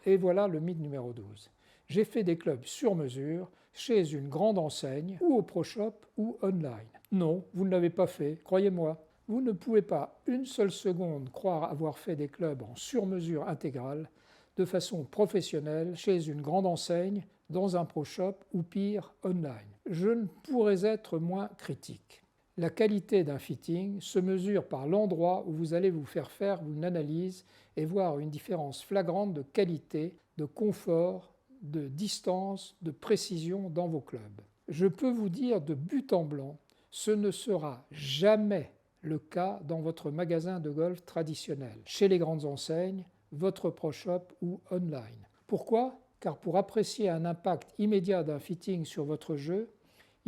Et voilà le mythe numéro 12. J'ai fait des clubs sur mesure, chez une grande enseigne, ou au ProShop, ou online. Non, vous ne l'avez pas fait, croyez-moi. Vous ne pouvez pas une seule seconde croire avoir fait des clubs en sur-mesure intégrale, de façon professionnelle, chez une grande enseigne, dans un ProShop, ou pire, online. Je ne pourrais être moins critique. La qualité d'un fitting se mesure par l'endroit où vous allez vous faire faire une analyse et voir une différence flagrante de qualité, de confort, de distance, de précision dans vos clubs. Je peux vous dire de but en blanc, ce ne sera jamais le cas dans votre magasin de golf traditionnel, chez les grandes enseignes, votre ProShop ou online. Pourquoi? Car pour apprécier un impact immédiat d'un fitting sur votre jeu,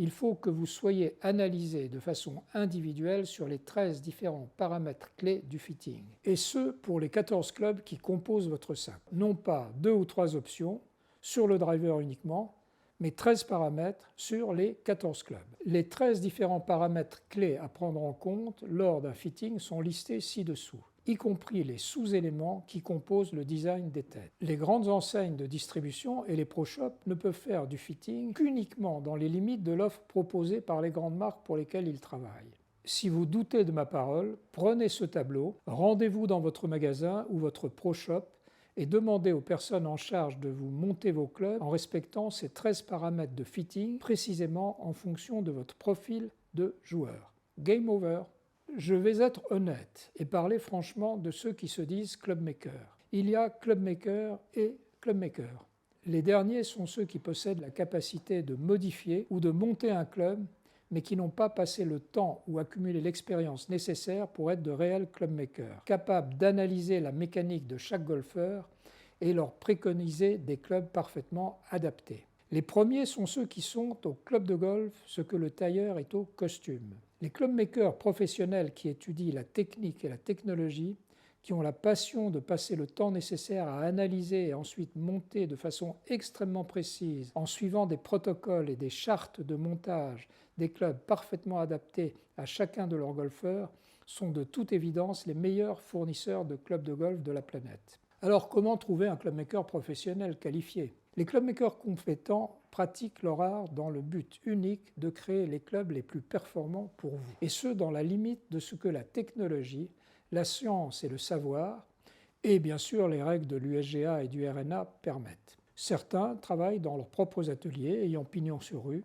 il faut que vous soyez analysé de façon individuelle sur les 13 différents paramètres clés du fitting. Et ce, pour les 14 clubs qui composent votre sac. Non pas 2 ou 3 options, sur le driver uniquement, mais 13 paramètres sur les 14 clubs. Les 13 différents paramètres clés à prendre en compte lors d'un fitting sont listés ci-dessous, y compris les sous-éléments qui composent le design des têtes. Les grandes enseignes de distribution et les ProShop ne peuvent faire du fitting qu'uniquement dans les limites de l'offre proposée par les grandes marques pour lesquelles ils travaillent. Si vous doutez de ma parole, prenez ce tableau, rendez-vous dans votre magasin ou votre ProShop et demandez aux personnes en charge de vous monter vos clubs en respectant ces 13 paramètres de fitting précisément en fonction de votre profil de joueur. Game over. Je vais être honnête et parler franchement de ceux qui se disent clubmakers. Il y a clubmakers et clubmakers. Les derniers sont ceux qui possèdent la capacité de modifier ou de monter un club, mais qui n'ont pas passé le temps ou accumulé l'expérience nécessaire pour être de réels clubmakers, capables d'analyser la mécanique de chaque golfeur et leur préconiser des clubs parfaitement adaptés. Les premiers sont ceux qui sont au club de golf ce que le tailleur est au costume. Les clubmakers professionnels qui étudient la technique et la technologie, qui ont la passion de passer le temps nécessaire à analyser et ensuite monter de façon extrêmement précise en suivant des protocoles et des chartes de montage des clubs parfaitement adaptés à chacun de leurs golfeurs, sont de toute évidence les meilleurs fournisseurs de clubs de golf de la planète. Alors comment trouver un clubmaker professionnel qualifié? Les clubmakers compétents pratiquent leur art dans le but unique de créer les clubs les plus performants pour vous, et ce dans la limite de ce que la technologie, la science et le savoir, et bien sûr les règles de l'USGA et du RNA permettent. Certains travaillent dans leurs propres ateliers ayant pignon sur rue,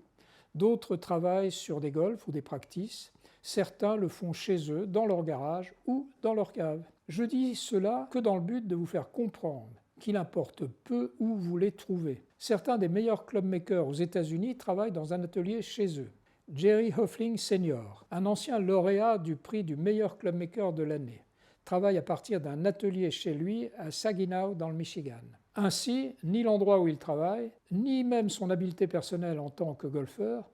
d'autres travaillent sur des golfs ou des practices, certains le font chez eux, dans leur garage ou dans leur cave. Je dis cela que dans le but de vous faire comprendre qu'il importe peu où vous les trouvez. Certains des meilleurs clubmakers aux États-Unis travaillent dans un atelier chez eux. Jerry Hoeffling Sr., un ancien lauréat du prix du meilleur clubmaker de l'année, travaille à partir d'un atelier chez lui à Saginaw dans le Michigan. Ainsi, ni l'endroit où il travaille, ni même son habileté personnelle en tant que golfeur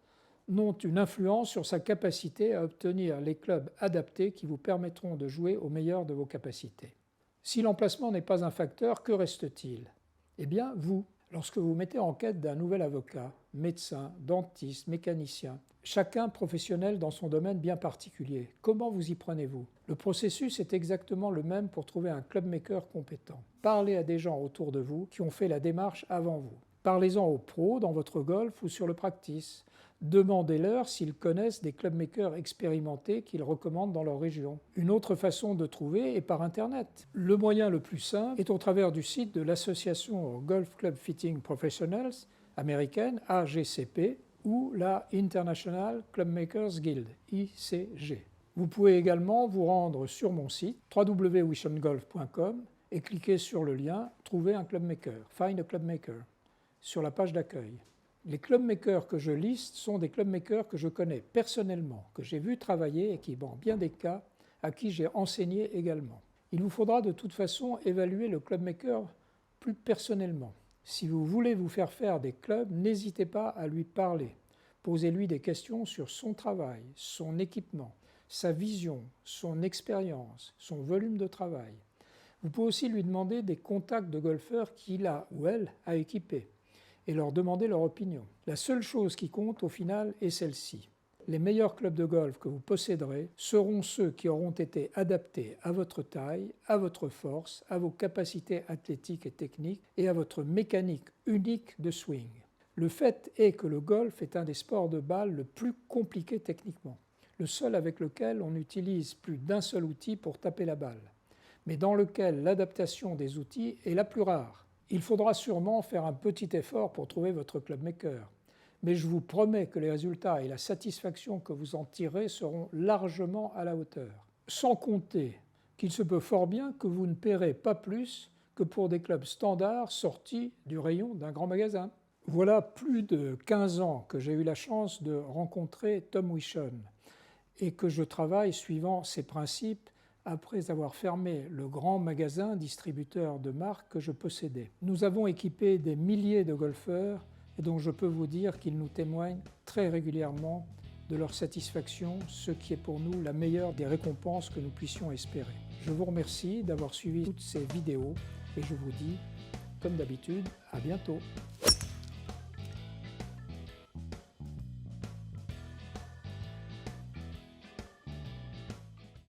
n'ont une influence sur sa capacité à obtenir les clubs adaptés qui vous permettront de jouer au meilleur de vos capacités. Si l'emplacement n'est pas un facteur, que reste-t-il? Eh bien, vous. Lorsque vous mettez en quête d'un nouvel avocat, médecin, dentiste, mécanicien, chacun professionnel dans son domaine bien particulier, comment vous y prenez-vous? Le processus est exactement le même pour trouver un clubmaker compétent. Parlez à des gens autour de vous qui ont fait la démarche avant vous. Parlez-en aux pros dans votre golf ou sur le practice. Demandez-leur s'ils connaissent des clubmakers expérimentés qu'ils recommandent dans leur région. Une autre façon de trouver est par Internet. Le moyen le plus simple est au travers du site de l'association Golf Club Fitting Professionals américaine, AGCP, ou la International Clubmakers Guild, ICG. Vous pouvez également vous rendre sur mon site www.wishongolf.com et cliquer sur le lien « Trouver un clubmaker »,« Find a clubmaker » sur la page d'accueil. Les clubmakers que je liste sont des clubmakers que je connais personnellement, que j'ai vu travailler et qui, dans bien des cas, à qui j'ai enseigné également. Il vous faudra de toute façon évaluer le clubmaker plus personnellement. Si vous voulez vous faire faire des clubs, n'hésitez pas à lui parler. Posez-lui des questions sur son travail, son équipement, sa vision, son expérience, son volume de travail. Vous pouvez aussi lui demander des contacts de golfeurs qu'il a ou elle a équipés et leur demander leur opinion. La seule chose qui compte au final est celle-ci. Les meilleurs clubs de golf que vous posséderez seront ceux qui auront été adaptés à votre taille, à votre force, à vos capacités athlétiques et techniques et à votre mécanique unique de swing. Le fait est que le golf est un des sports de balle le plus compliqué techniquement, le seul avec lequel on utilise plus d'un seul outil pour taper la balle, mais dans lequel l'adaptation des outils est la plus rare. Il faudra sûrement faire un petit effort pour trouver votre clubmaker, mais je vous promets que les résultats et la satisfaction que vous en tirerez seront largement à la hauteur. Sans compter qu'il se peut fort bien que vous ne paierez pas plus que pour des clubs standards sortis du rayon d'un grand magasin. Voilà plus de 15 ans que j'ai eu la chance de rencontrer Tom Wichon et que je travaille suivant ses principes après avoir fermé le grand magasin distributeur de marques que je possédais. Nous avons équipé des milliers de golfeurs et dont je peux vous dire qu'ils nous témoignent très régulièrement de leur satisfaction, ce qui est pour nous la meilleure des récompenses que nous puissions espérer. Je vous remercie d'avoir suivi toutes ces vidéos et je vous dis, comme d'habitude, à bientôt.